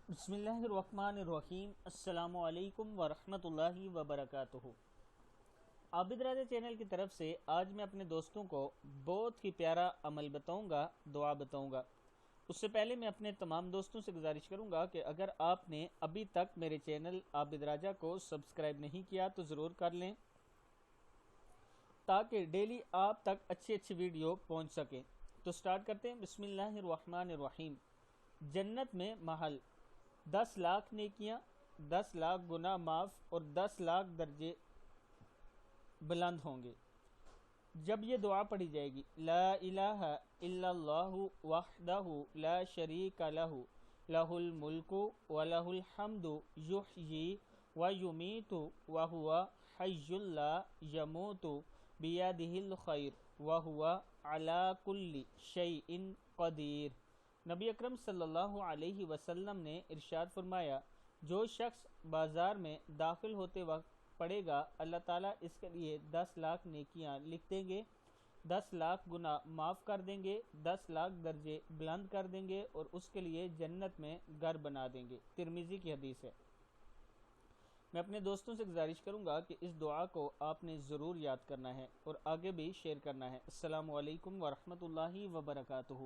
बिस्मिल्लाहिर्रहमानिर्रहीम। अस्सलामु अलैकुम वरहमतुल्लाहि वबरकातुहू। आबिद राजा चैनल की तरफ से आज मैं अपने दोस्तों को बहुत ही प्यारा अमल बताऊंगा, दुआ बताऊंगा। उससे पहले मैं अपने तमाम दोस्तों से गुजारिश करूंगा कि अगर आपने अभी तक मेरे चैनल आबिद राजा को सब्सक्राइब नहीं किया तो ज़रूर कर लें, ताकि डेली आप तक अच्छी अच्छी वीडियो पहुंच सके। तो स्टार्ट करते हैं। बिस्मिल्लाहिर्रहमानिर्रहीम। जन्नत में महल, 10 लाख नेकियां, 10 लाख गुनाह माफ़ और 10 लाख दर्जे बुलंद होंगे। जब ये दुआ पढ़ी जाएगी, ला इलाहा इल्लल्लाहु वहदहु ला शरीका लहु लहुल मुल्कु व लहुल हम्दु युहयी व युमीतु व हुवा हय्युल ला यमूतु बियदिहिल खैर व हुवा अला कुल्ली शैइन कदीर। नबी अकरम सल्लल्लाहु अलैहि वसल्लम ने इरशाद फरमाया, जो शख्स बाज़ार में दाखिल होते वक्त पढ़ेगा, अल्लाह ताला इसके लिए 10 लाख नेकियां लिख देंगे, 10 लाख गुनाह माफ़ कर देंगे, 10 लाख दर्जे बुलंद कर देंगे और उसके लिए जन्नत में घर बना देंगे। तिरमिज़ी की हदीस है। मैं अपने दोस्तों से गुजारिश करूंगा कि इस दुआ को आपने ज़रूर याद करना है और आगे भी शेयर करना है। अस्सलामु अलैकुम वरहमतुल्लाहि वबरकातुहू।